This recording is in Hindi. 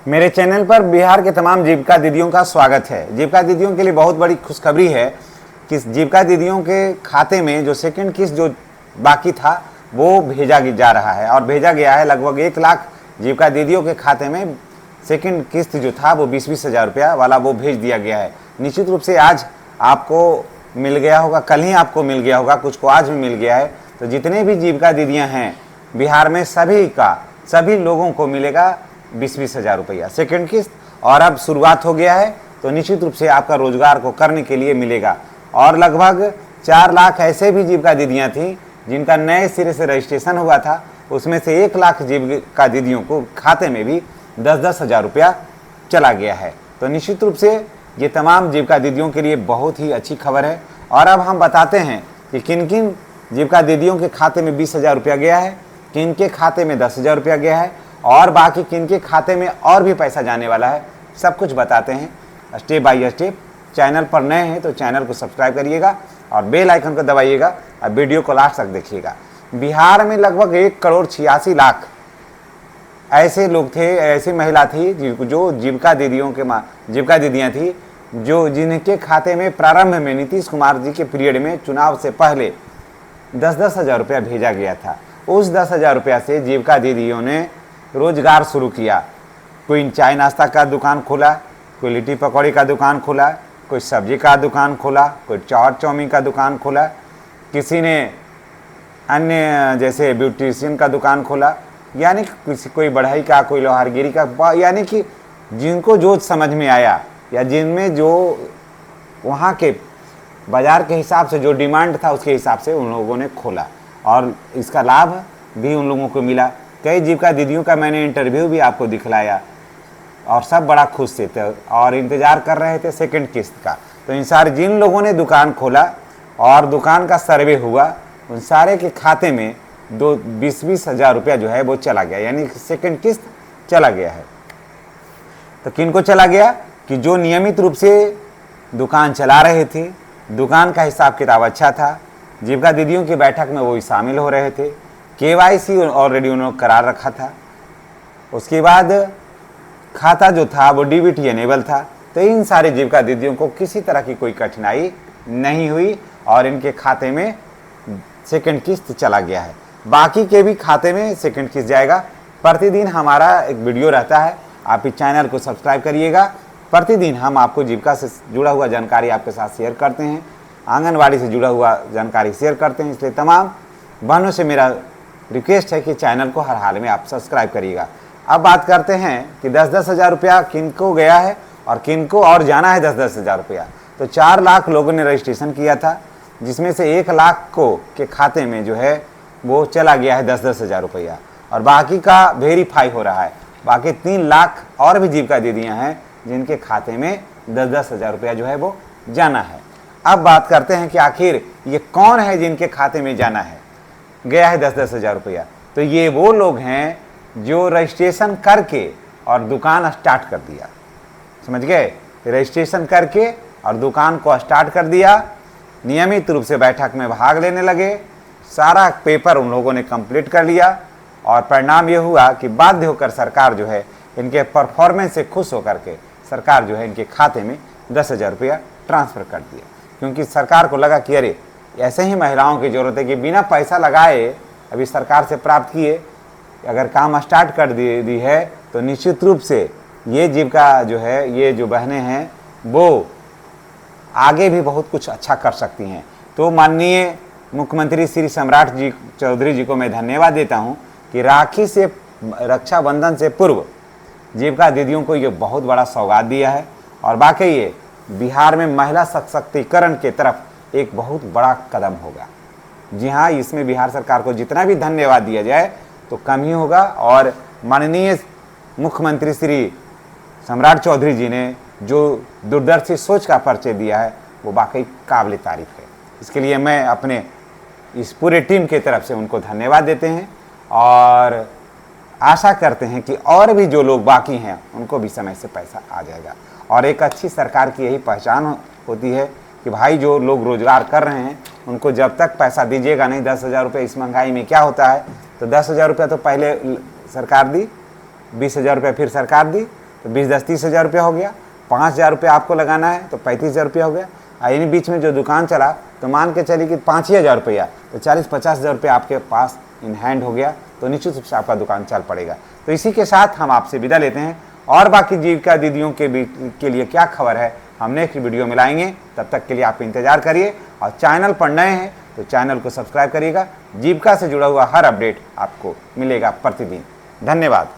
मेरे चैनल पर बिहार के तमाम जीविका दीदियों का स्वागत है। जीविका दीदियों के लिए बहुत बड़ी खुशखबरी है कि जीविका दीदियों के खाते में जो सेकंड किस्त जो बाकी था वो भेजा जा रहा है और भेजा गया है। लगभग 1 लाख जीविका दीदियों के खाते में सेकंड किस्त जो था वो 20-20 हज़ार रुपया वाला वो भेज दिया गया है। निश्चित रूप से आज आपको मिल गया होगा, कल ही आपको मिल गया होगा, कुछ को आज भी मिल गया है। तो जितने भी जीविका दीदियाँ हैं बिहार में सभी लोगों को मिलेगा 20-20 हज़ार रुपया सेकेंड किस्त। और अब शुरुआत हो गया है तो निश्चित रूप से आपका रोजगार को करने के लिए मिलेगा। और लगभग 4 लाख ऐसे भी जीविका दीदियाँ थीं जिनका नए सिरे से रजिस्ट्रेशन हुआ था, उसमें से 1 लाख जीविका दीदियों को खाते में भी 10-10 हज़ार रुपया चला गया है। तो निश्चित रूप से ये तमाम जीविका दीदियों के लिए बहुत ही अच्छी खबर है। और अब हम बताते हैं कि किन किन जीविका दीदियों के खाते में 20 हज़ार रुपया गया है, किन के खाते में 10 हज़ार रुपया गया है और बाकी किन के खाते में और भी पैसा जाने वाला है, सब कुछ बताते हैं स्टेप बाय स्टेप। चैनल पर नए हैं तो चैनल को सब्सक्राइब करिएगा और बेल आइकन को दबाइएगा और वीडियो को लास्ट तक देखिएगा। बिहार में लगभग 1,86,00,000 ऐसे लोग थे, ऐसी महिला थी जो जीविका दीदियाँ थी जो जिनके खाते में प्रारंभ में नीतीश कुमार जी के पीरियड में चुनाव से पहले 10-10 हज़ार रुपया भेजा गया था। उस 10 हज़ार रुपया से जीविका दीदियों ने रोजगार शुरू किया। कोई चाय नाश्ता का दुकान खोला, कोई लिट्टी पकौड़ी का दुकान खोला, कोई सब्जी का दुकान खोला, कोई चाट चाउमीन का दुकान खोला, किसी ने अन्य जैसे ब्यूटिशियन का दुकान खोला, यानी कि कोई बढ़ई का, कोई लोहारगिरी का, यानी कि जिनको जो समझ में आया या जिनमें जो वहाँ के बाज़ार के हिसाब से जो डिमांड था उसके हिसाब से उन लोगों ने खोला और इसका लाभ भी उन लोगों को मिला। कई जीविका दीदियों का मैंने इंटरव्यू भी आपको दिखलाया और सब बड़ा खुश थे और इंतज़ार कर रहे थे सेकंड किस्त का। तो इन सारे जिन लोगों ने दुकान खोला और दुकान का सर्वे हुआ, उन सारे के खाते में 20-20 हज़ार रुपया जो है वो चला गया, यानी सेकंड किस्त चला गया है। तो किन को चला गया कि जो नियमित रूप से दुकान चला रहे थे, दुकान का हिसाब किताब अच्छा था, जीविका दीदियों की बैठक में वो शामिल हो रहे थे, KYC ऑलरेडी उन्होंने करार रखा था, उसके बाद खाता जो था वो DBT एनेबल था। तो इन सारे जीविका दीदियों को किसी तरह की कोई कठिनाई नहीं हुई और इनके खाते में सेकंड किस्त चला गया है। बाकी के भी खाते में सेकंड किस्त जाएगा। प्रतिदिन हमारा एक वीडियो रहता है, आप इस चैनल को सब्सक्राइब करिएगा। प्रतिदिन हम आपको जीविका से जुड़ा हुआ जानकारी आपके साथ शेयर करते हैं, आंगनवाड़ी से जुड़ा हुआ जानकारी शेयर करते हैं। इसलिए तमाम बहनों से मेरा रिक्वेस्ट है कि चैनल को हर हाल में आप सब्सक्राइब करिएगा। अब बात करते हैं कि 10-10 हज़ार रुपया किन को गया है और किन को और जाना है 10-10 हज़ार रुपया। तो 4 लाख लोगों ने रजिस्ट्रेशन किया था, जिसमें से 1 लाख को के खाते में जो है वो चला गया है 10-10 हज़ार रुपया और बाकी का वेरीफाई हो रहा है। बाकी 3 लाख और भी जीविका दीदियाँ हैं जिनके खाते में 10-10 हज़ार रुपया जो है वो जाना है। अब बात करते हैं कि आखिर ये कौन है जिनके खाते में जाना है, गया है 10-10 हज़ार रुपया। तो ये वो लोग हैं जो रजिस्ट्रेशन करके और दुकान स्टार्ट कर दिया, समझ गए, रजिस्ट्रेशन करके और दुकान को स्टार्ट कर दिया, नियमित रूप से बैठक में भाग लेने लगे, सारा पेपर उन लोगों ने कंप्लीट कर लिया और परिणाम ये हुआ कि बाध्य होकर सरकार जो है इनके परफॉर्मेंस से खुश होकर के सरकार जो है इनके खाते में 10 हज़ार रुपया ट्रांसफ़र कर दिया। क्योंकि सरकार को लगा कि अरे ऐसे ही महिलाओं की ज़रूरत है कि बिना पैसा लगाए अभी सरकार से प्राप्त किए अगर काम स्टार्ट कर दी है तो निश्चित रूप से ये जीविका जो है, ये जो बहनें हैं वो आगे भी बहुत कुछ अच्छा कर सकती हैं। तो माननीय मुख्यमंत्री श्री सम्राट जी चौधरी जी को मैं धन्यवाद देता हूं कि राखी से रक्षाबंधन से पूर्व जीविका दीदियों को ये बहुत बड़ा सौगात दिया है और वाकई ये बिहार में महिला सशक्तिकरण के तरफ एक बहुत बड़ा कदम होगा। जी हाँ, इसमें बिहार सरकार को जितना भी धन्यवाद दिया जाए तो कम ही होगा। और माननीय मुख्यमंत्री श्री सम्राट चौधरी जी ने जो दूरदर्शी सोच का परिचय दिया है वो वाकई काबिल तारीफ है। इसके लिए मैं अपने इस पूरे टीम की तरफ से उनको धन्यवाद देते हैं और आशा करते हैं कि और भी जो लोग बाकी हैं उनको भी समय से पैसा आ जाएगा। और एक अच्छी सरकार की यही पहचान होती है कि भाई जो लोग रोजगार कर रहे हैं उनको जब तक पैसा दीजिएगा नहीं, 10 हज़ार रुपये इस महंगाई में क्या होता है, तो 10 हज़ार रुपया तो पहले सरकार दी, 20 हज़ार रुपये फिर सरकार दी, तो 20-10-30 हज़ार रुपया हो गया। 5,000 रुपया आपको लगाना है तो 35,000 रुपया हो गया। यानी बीच में जो दुकान चला तो मान के चलिए कि 5 ही हज़ार रुपया, तो 40-50 हज़ार रुपया आपके पास इन हैंड हो गया, तो निश्चित रूप से आपका दुकान चल पड़ेगा। तो इसी के साथ हम आपसे विदा लेते हैं, और बाकी जीविका दीदियों के लिए क्या खबर है हम नेक्स्ट वीडियो में लाएंगे। तब तक के लिए आप इंतजार करिए, और चैनल पर नए हैं तो चैनल को सब्सक्राइब करिएगा। जीविका से जुड़ा हुआ हर अपडेट आपको मिलेगा प्रतिदिन। धन्यवाद।